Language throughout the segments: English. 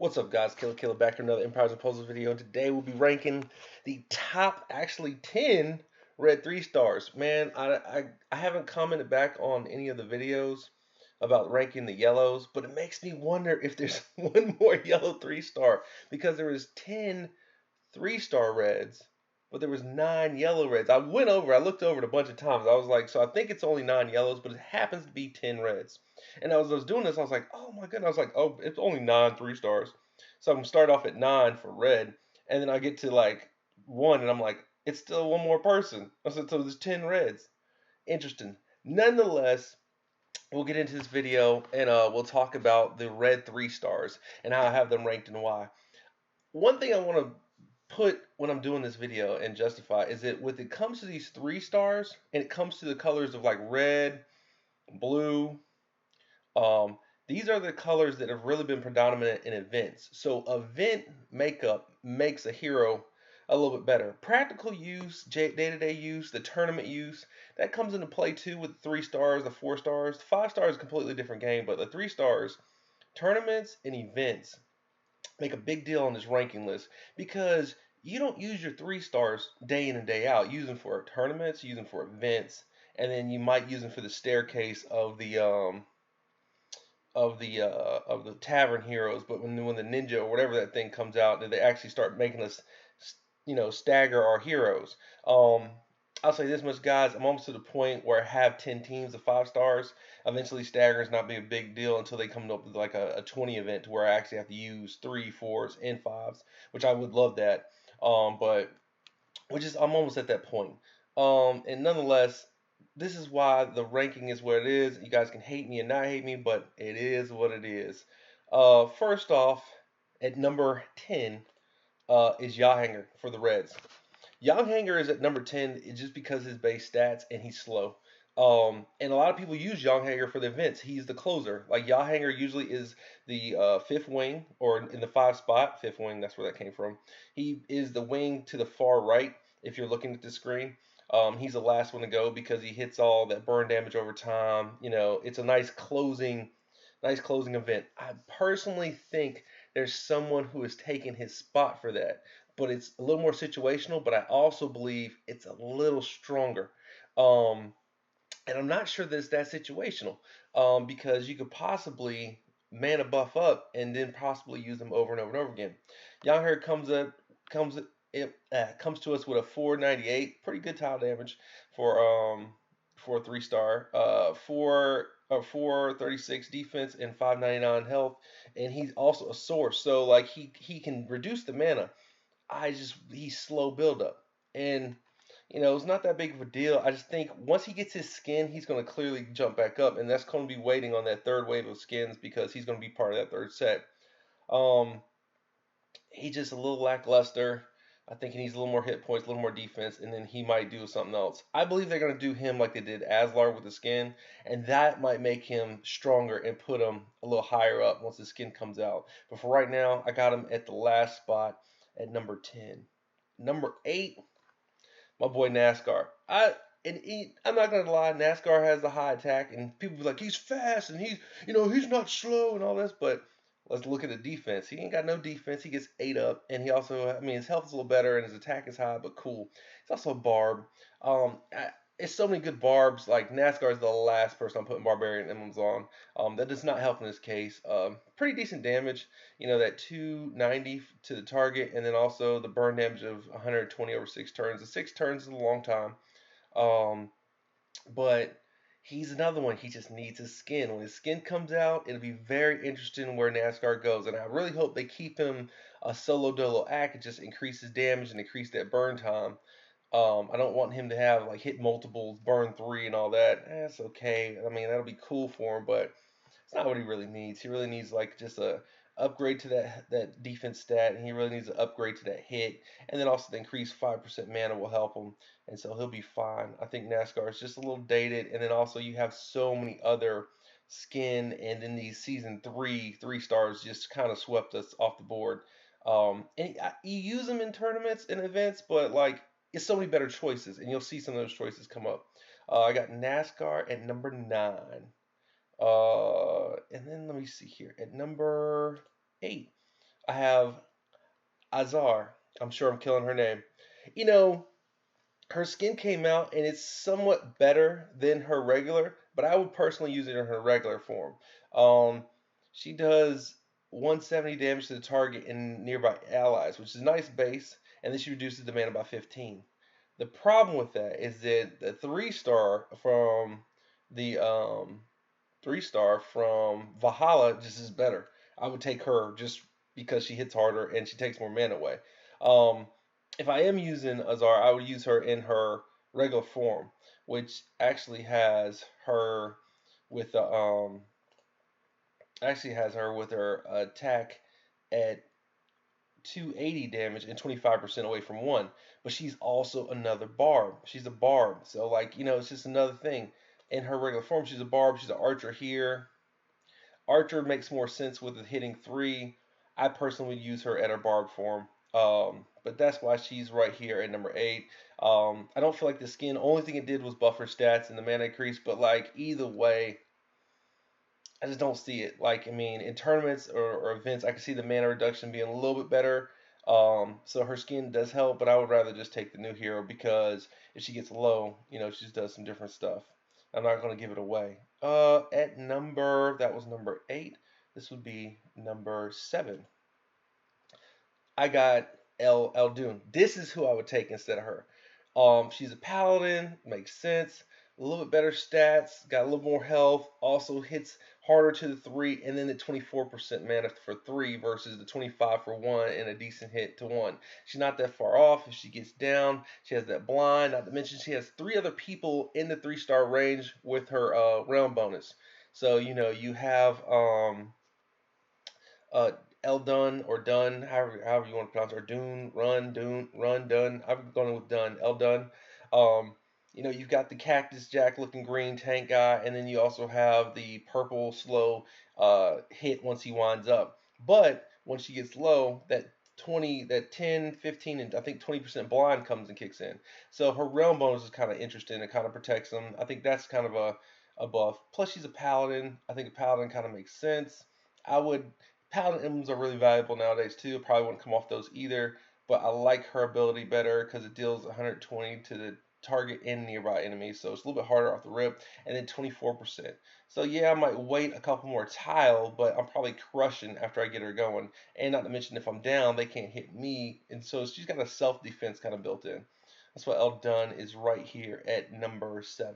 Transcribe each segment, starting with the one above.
What's up, guys? Killer back to another Empires and Puzzles video, and today we'll be ranking the top, actually 10 red 3 stars. Man, I haven't commented back on any of the videos about ranking the yellows, but it makes me wonder if there's one more yellow 3 star because there was 10 3 star reds, but there was 9 yellow reds. I looked over it a bunch of times. I was like, so I think it's only 9 yellows, but it happens to be 10 reds. And as I was doing this, I was like, oh my goodness. I was like, oh, it's only 9 3 stars. So I'm gonna start off at 9 for red, and then I get to like 1, and I'm like, it's still one more person. I said, so there's 10 reds. Interesting. Nonetheless, we'll get into this video, and we'll talk about the red 3 stars and how I have them ranked and why. One thing I want to put when I'm doing this video and justify is that when it comes to these 3 stars and it comes to the colors of like red, blue, um, these are the colors that have really been predominant in events. So event makeup makes a hero a little bit better. Practical use, day-to-day use, the tournament use, that comes into play too with the 3 stars, the 4 stars. The 5 stars is a completely different game, but the 3 stars, tournaments and events make a big deal on this ranking list because you don't use your 3 stars day in and day out. You use them for tournaments, you use them for events, and then you might use them for the staircase of the tavern heroes. But when the ninja or whatever that thing comes out, they actually start making us, stagger our heroes. Um, I'll say this much, guys. I'm almost to the point where I have 10 teams of 5 stars. Eventually, staggers not be a big deal until they come up with like a 20 event where I actually have to use 3, 4s, and 5s, which I would love that. But which is I'm almost at that point. And nonetheless, this is why the ranking is what it is. You guys can hate me and not hate me, but it is what it is. First off, at number 10 is Hangar for the Reds. Hanger is at number 10 just because his base stats and he's slow. And a lot of people use Hanger for the events. He's the closer. Like Hanger usually is the fifth wing or in the 5 spot. Fifth wing, that's where that came from. He is the wing to the far right if you're looking at the screen. He's the last one to go because he hits all that burn damage over time. It's a nice closing event. I personally think there's someone who has taken his spot for that, but it's a little more situational. But I also believe it's a little stronger. Um, and I'm not sure that it's that situational because you could possibly mana buff up and then possibly use them over and over and over again. Young comes comes to us with a 498, pretty good tile damage for a 3 star, 436 defense and 599 health, and he's also a source, so like he can reduce the mana. He's slow build up, and it's not that big of a deal. I just think once he gets his skin, he's going to clearly jump back up, and that's going to be waiting on that third wave of skins because he's going to be part of that third set. Um, he's just a little lackluster. I think he needs a little more hit points, a little more defense, and then he might do something else. I believe they're going to do him like they did Aslar with the skin, and that might make him stronger and put him a little higher up once the skin comes out. But for right now, I got him at the last spot at number 10. Number 8, my boy NASCAR. I'm not gonna lie, NASCAR has the high attack, and people be like, he's fast and he's not slow and all this. But let's look at the defense. He ain't got no defense. He gets 8 up, and he also, his health is a little better and his attack is high, but cool. He's also a barb. It's so many good barbs. Like NASCAR is the last person I'm putting barbarian emblems on. That does not help in this case. Pretty decent damage. That 290 to the target, and then also the burn damage of 120 over 6 turns. The 6 turns is a long time. Um, but he's another one. He just needs his skin. When his skin comes out, it'll be very interesting where NASCAR goes. And I really hope they keep him a solo dolo act and just increase his damage and increase that burn time. I don't want him to have like hit multiples, burn 3, and all that. That's okay. That'll be cool for him, but it's not what he really needs. He really needs like just a upgrade to that defense stat, and he really needs an upgrade to that hit, and then also the increased 5% mana will help him, and so he'll be fine. I think NASCAR is just a little dated, and then also you have so many other skin, and then these season 3 stars just kind of swept us off the board. And you use them in tournaments and events, but like it's so many better choices, and you'll see some of those choices come up. I got NASCAR at number 9. And then let me see here at number 8. I have Azar. I'm sure I'm killing her name. You know, her skin came out and it's somewhat better than her regular, but I would personally use it in her regular form. Um, she does 170 damage to the target and nearby allies, which is a nice base, and then she reduces the mana by 15. The problem with that is that the 3 star from the 3 star from Valhalla just is better. I would take her just because she hits harder and she takes more mana away. Um, if I am using Azar, I would use her in her regular form, which with the actually has her with her attack at 280 damage and 25% away from one. But she's also another barb. She's a barb, so like it's just another thing. In her regular form, she's a barb. She's an archer here. Archer makes more sense with it hitting 3. I personally would use her at her barb form. But that's why she's right here at number 8. I don't feel like the skin, only thing it did was buff her stats and the mana increase, but like either way, I just don't see it. Like, I mean, in tournaments or events, I can see the mana reduction being a little bit better. So her skin does help, but I would rather just take the new hero because if she gets low, she just does some different stuff. I'm not going to give it away. That was number 8. This would be number 7. I got El Dune. This is who I would take instead of her. She's a paladin, makes sense. A little bit better stats, got a little more health. Also hits harder to the 3, and then the 24% mana for 3 versus the 25 for 1 and a decent hit to 1. She's not that far off. If she gets down, she has that blind. Not to mention she has 3 other people in the 3-star range with her realm bonus. So you have uh, Eldun or Dun, however you want to pronounce it, or Dune, Run, Dun. I'm going with Dun, Eldun. Um, you've got the Cactus Jack looking green tank guy, and then you also have the purple slow hit once he winds up. But once she gets low, that 10, 15, and I think 20% blind comes and kicks in. So her realm bonus is kind of interesting. It kind of protects them. I think that's kind of a buff. Plus, she's a paladin. I think a paladin kind of makes sense. I would Paladin emblems are really valuable nowadays too. Probably wouldn't come off those either, but I like her ability better because it deals 120 to the target and nearby enemies, so it's a little bit harder off the rip, and then 24%. So yeah, I might wait a couple more tile, but I'm probably crushing after I get her going. And not to mention, if I'm down, they can't hit me, and so she's got a self defense kind of built in. That's why El Dunn is right here at number 7.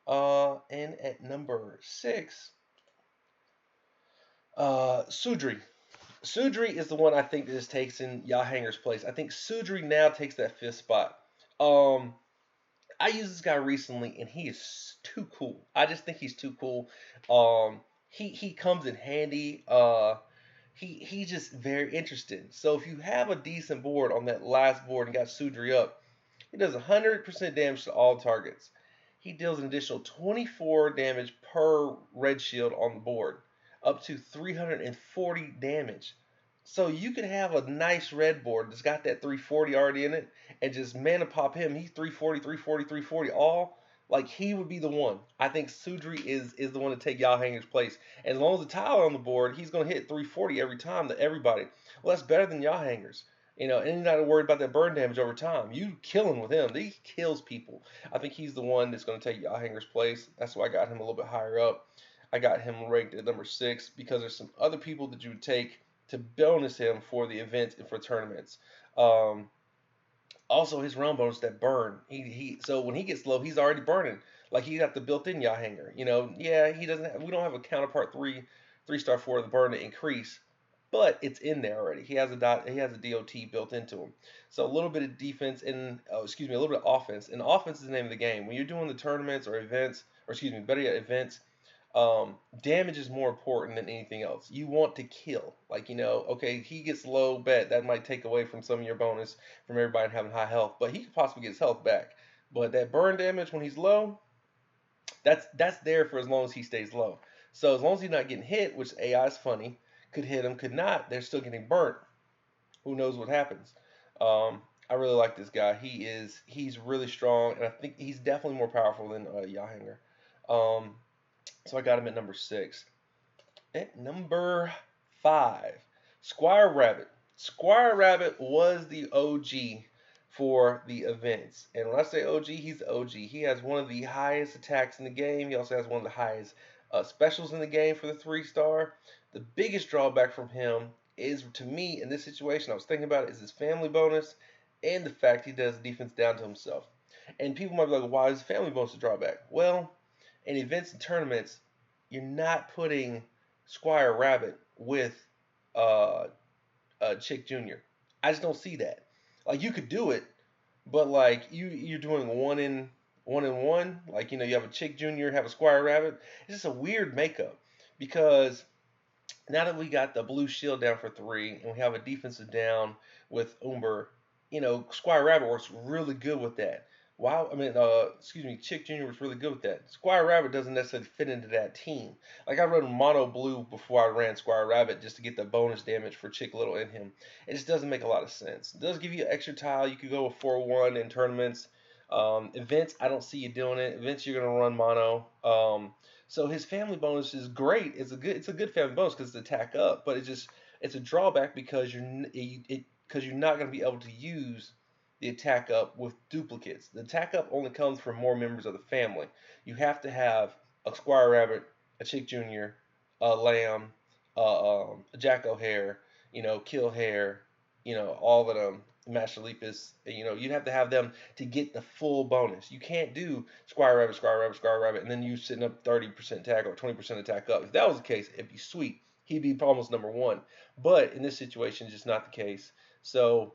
And at number 6, Sudri. Sudri is the one I think that just takes in Yahanger's place. I think Sudri now takes that 5th spot. Um, I used this guy recently, and he is too cool. I just think he's too cool. He comes in handy. He's just very interesting. So if you have a decent board on that last board and got Sudri up, he does 100% damage to all targets. He deals an additional 24 damage per red shield on the board, up to 340 damage. So you could have a nice red board that's got that 340 already in it and just mana pop him. He's 340, 340, 340 all. Like he would be the one. I think Sudri is the one to take Yalhanger's place. And as long as the tile on the board, he's going to hit 340 every time to everybody. Well, that's better than Yalhanger's. And you're not worried about that burn damage over time. You killing with him. He kills people. I think he's the one that's going to take Yalhanger's place. That's why I got him a little bit higher up. I got him ranked at number 6 because there's some other people that you would take to bonus him for the events and for tournaments. Um, Also, his realm bonus that burn. So when he gets low, he's already burning. Like he got the built-in Yahanger. Yeah, he doesn't. We don't have a counterpart 3 star for the burn to increase, but it's in there already. He has a DOT built into him. So a little bit of defense and a little bit of offense. And offense is the name of the game. When you're doing the tournaments or events, or better yet, events, damage is more important than anything else. You want to kill. Like, okay, he gets low, bet that might take away from some of your bonus from everybody having high health, but he could possibly get his health back. But that burn damage when he's low, that's there for as long as he stays low. So as long as he's not getting hit, which AI is funny, could hit him, could not, they're still getting burnt. Who knows what happens? I really like this guy. He's really strong, and I think he's definitely more powerful than Yahanger. Um, so I got him at number 6. At number 5, Squire Rabbit. Squire Rabbit was the OG for the events. And when I say OG, he's the OG. He has one of the highest attacks in the game. He also has one of the highest specials in the game for the 3 star. The biggest drawback from him is, to me, in this situation, I was thinking about it, is his family bonus and the fact he does defense down to himself. And people might be like, why is family bonus a drawback? Well, in events and tournaments, you're not putting Squire Rabbit with uh, Chick Junior. I just don't see that. Like you could do it, but like you're doing one in one. Like you have a Chick Junior, have a Squire Rabbit. It's just a weird makeup because now that we got the blue shield down for 3 and we have a defensive down with Umber, Squire Rabbit works really good with that. Wow, I mean, excuse me, Chick Junior was really good with that. Squire Rabbit doesn't necessarily fit into that team. Like I run mono blue before I ran Squire Rabbit just to get the bonus damage for Chick Little in him. It just doesn't make a lot of sense. It does give you an extra tile. You could go with 4-1 in tournaments. Events, I don't see you doing it. Events, you're gonna run mono. So his family bonus is great. It's a good family bonus because it's attack up, but it's a drawback because you're not going to be able to use the attack up with duplicates. The attack up only comes from more members of the family. You have to have a Squire Rabbit, a Chick Junior, a Lamb, a Jack O'Hare, Kill Hare, all of them, Master Lepus. You'd have to have them to get the full bonus. You can't do Squire Rabbit, Squire Rabbit, Squire Rabbit, and then you sitting up 30% attack or 20% attack up. If that was the case, it'd be sweet. He'd be almost number one. But in this situation, it's just not the case. So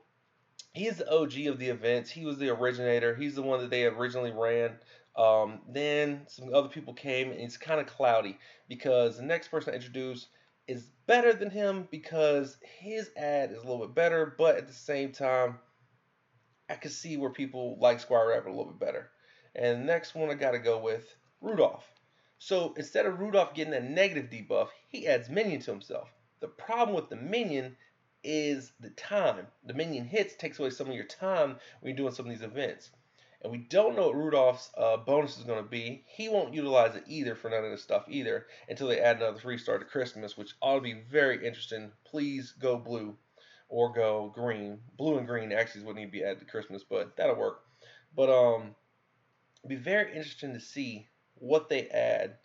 he is the OG of the events. He was the originator. He's the one that they originally ran. Then some other people came, and it's kind of cloudy because the next person I introduced is better than him because his ad is a little bit better, but at the same time, I could see where people like Squire Rabbit a little bit better. And the next one I got to go with Rudolph. So instead of Rudolph getting a negative debuff, he adds minion to himself. The problem with the minion is the time. The minion hits takes away some of your time when you're doing some of these events. And we don't know what Rudolph's bonus is going to be. He won't utilize it either for none of this stuff either until they add another 3 star to Christmas, which ought to be very interesting. Please go blue or go green. Blue and green actually is what need to be added to Christmas, but that'll work. But it'd be very interesting to see what they add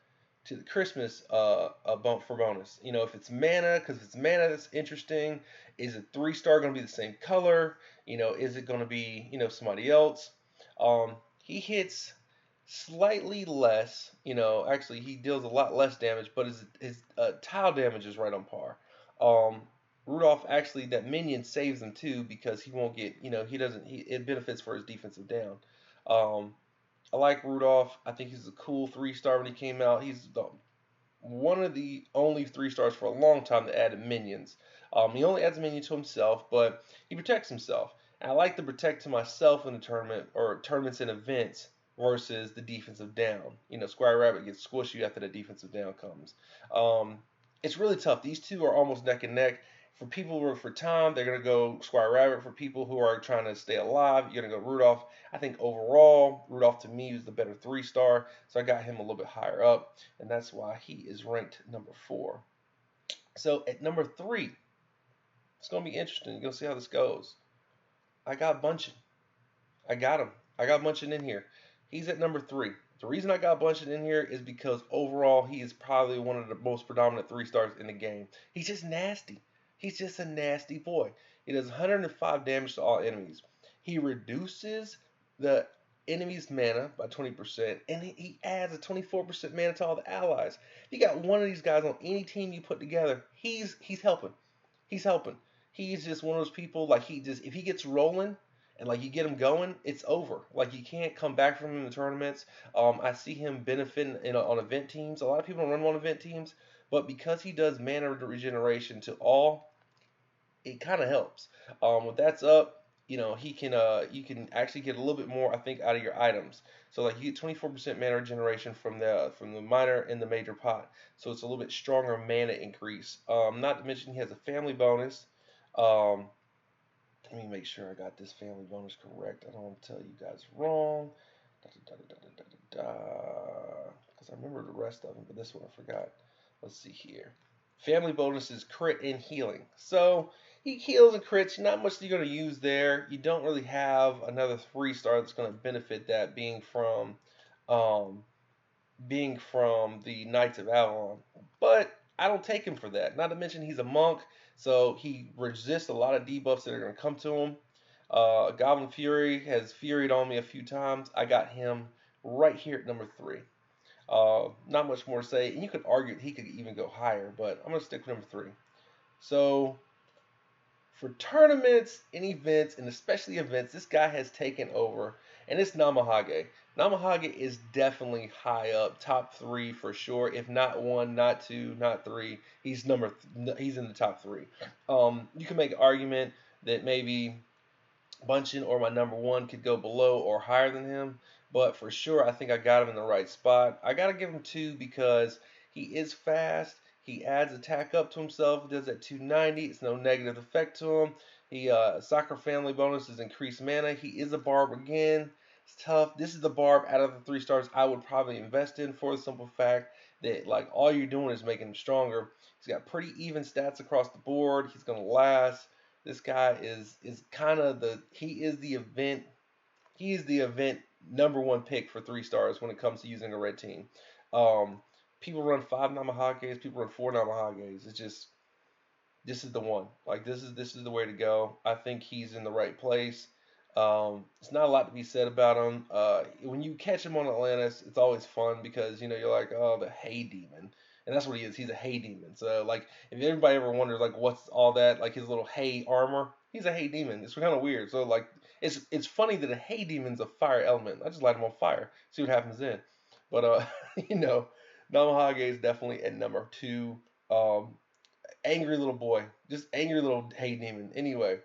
to the Christmas bump for bonus. If it's mana, because if it's mana, that's interesting. Is a 3 star going to be the same color? Is it going to be somebody else? He hits slightly less. Actually he deals a lot less damage, but his tile damage is right on par. Rudolph actually that minion saves him too because he won't get it benefits for his defensive down. I like Rudolph. I think he's a cool 3 star when he came out. He's one of the only 3 stars for a long time that added minions. He only adds a minion to himself, but he protects himself. And I like to protect to myself in the tournament or tournaments and events versus the defensive down. Squire Rabbit gets squishy after the defensive down comes. It's really tough. These two are almost neck and neck. For people who are for time, they're going to go Squire Rabbit. For people who are trying to stay alive, you're going to go Rudolph. I think overall, Rudolph to me is the better 3 star, so I got him a little bit higher up, and that's why he is ranked number 4. So at number 3, it's going to be interesting. You're going to see how this goes. I got Bunchen. I got him. I got Bunchen in here. He's at number 3. The reason I got Bunchen in here is because overall, he is probably one of the most predominant 3 stars in the game. He's just nasty. He's just a nasty boy. He does 105 damage to all enemies. He reduces the enemy's mana by 20%, and he adds a 24% mana to all the allies. If you got one of these guys on any team you put together, he's helping. He's helping. He's just one of those people, like if he gets rolling and like you get him going, it's over. Like you can't come back from him in the tournaments. I see him benefiting on event teams. A lot of people don't run on event teams, but because he does mana regeneration to all, it kind of helps. When that's up, he can you can actually get a little bit more, I think, out of your items. So like you get 24% mana regeneration from the minor and the major pot. So it's a little bit stronger mana increase. Not to mention he has a family bonus. Let me make sure I got this family bonus correct. I don't want to tell you guys wrong. Because I remember the rest of them, but this one I forgot. Let's see here. Family bonus is crit and healing. So he heals and crits. Not much you're going to use there. You don't really have another 3-star that's going to benefit that um, being from the Knights of Avalon. But I don't take him for that. Not to mention he's a monk, so he resists a lot of debuffs that are going to come to him. Goblin Fury has furied on me a few times. I got him right here at number 3. Not much more to say. And you could argue that he could even go higher, but I'm going to stick with number 3. So for tournaments and events, and especially events, this guy has taken over, and it's Namaha Gay. Namaha Gay is definitely high up, top 3 for sure. If not 1, not 2, not 3, he's in the top 3. You can make an argument that maybe Bunchen or my number 1 could go below or higher than him, but for sure I think I got him in the right spot. I gotta give him 2 because he is fast. He adds attack up to himself. Does at 290. It's no negative effect to him. He soccer family bonus is increased mana. He is a barb again. It's tough. This is the barb out of the 3-stars I would probably invest in for the simple fact that like all you're doing is making him stronger. He's got pretty even stats across the board. He's gonna last. This guy is kind of he is the event number 1 pick for 3-stars when it comes to using a red team. Um, People run 5 Namaha Gays, people run 4 Namaha Gays. It's just this is the one. Like this is the way to go. I think he's in the right place. It's not a lot to be said about him. When you catch him on Atlantis, it's always fun because you're like, oh, the hay demon, and that's what he is. He's a hay demon. So like, if everybody ever wonders like what's all that, like his little hay armor, he's a hay demon. It's kind of weird. So like, it's funny that a hay demon's a fire element. I just light him on fire, see what happens then. But you know, Namahage is definitely at number 2. Um, Angry little boy, just angry little hay demon. Anyway,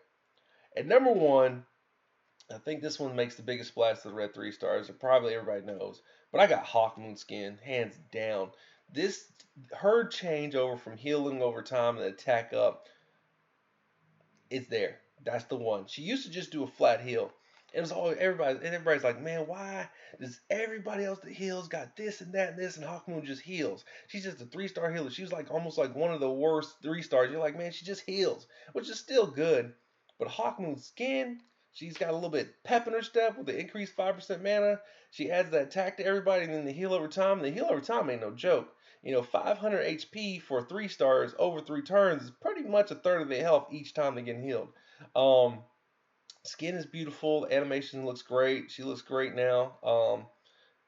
at number 1, I think this one makes the biggest splash to the red 3-stars that probably everybody knows. But I got Hawkmoon skin, hands down. This her change over from healing over time and attack up is there. That's the one. She used to just do a flat heal. It was all everybody's like, man, why does everybody else that heals got this and that and this and Hawkmoon just heals? She's just a 3-star healer. She's like almost like one of the worst 3-stars. You're like, man, she just heals, which is still good. But Hawkmoon's skin, she's got a little bit pep in her step with the increased 5% mana. She adds that attack to everybody and then the heal over time. And the heal over time ain't no joke. 500 HP for 3-stars over 3 turns is pretty much a third of their health each time they get healed. Skin is beautiful. The animation looks great. She looks great now.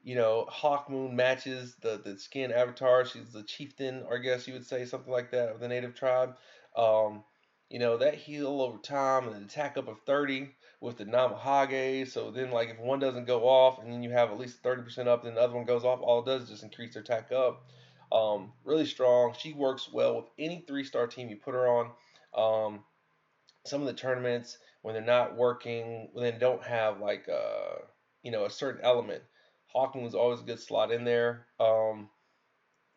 Hawkmoon matches the skin avatar. She's the chieftain, or I guess you would say something like that, of the native tribe. Um, that heal over time and an attack up of 30 with the Namahage. So then, like, if one doesn't go off and then you have at least 30% up, then the other one goes off, all it does is just increase their attack up. Really strong. She works well with any 3-star team you put her on. Some of the tournaments when they're not working, when they don't have like a certain element, Hawkmoon was always a good slot in there.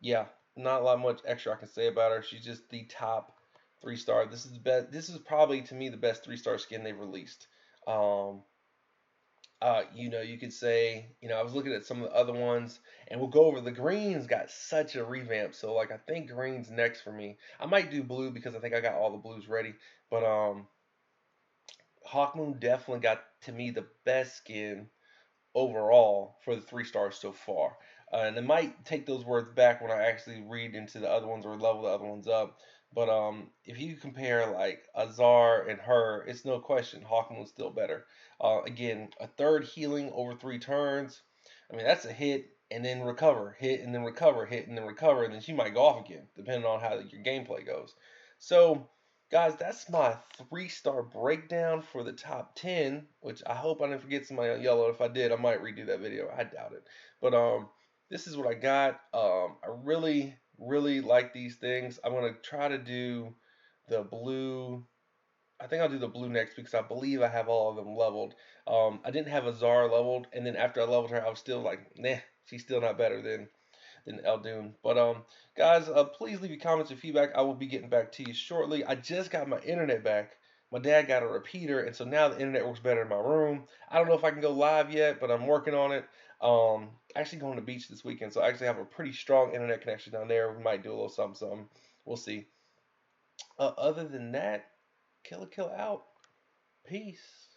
Yeah, not a lot much extra I can say about her. She's just the top 3-star. This is the best. This is probably to me the best 3-star skin they've released. Um, you could say, I was looking at some of the other ones, and we'll go over the greens. Got such a revamp, so like I think green's next for me. I might do blue because I think I got all the blues ready, but Hawkmoon definitely got to me the best skin overall for the 3-stars so far. And I might take those words back when I actually read into the other ones or level the other ones up. But if you compare like Azar and her, it's no question Hawkmoon's still better. Again, a third healing over 3 turns. I mean, that's a hit and then recover, hit and then recover, hit and then recover, and then she might go off again, depending on how your gameplay goes. So, guys, that's my 3-star breakdown for the top 10, which I hope I didn't forget somebody on yellow. If I did, I might redo that video. I doubt it. But this is what I got. I really, really like these things. I'm going to try to do the blue. I think I'll do the blue next because I believe I have all of them leveled. I didn't have Azar leveled, and then after I leveled her, I was still like, nah, she's still not better than Eldoon. But guys, please leave your comments and feedback. I will be getting back to you shortly. I just got my internet back. My dad got a repeater, and so now the internet works better in my room. I don't know if I can go live yet, but I'm working on it. Actually going to the beach this weekend, so I actually have a pretty strong internet connection down there. We might do a little something, something. We'll see. Other than that, Kill la Kill out. Peace.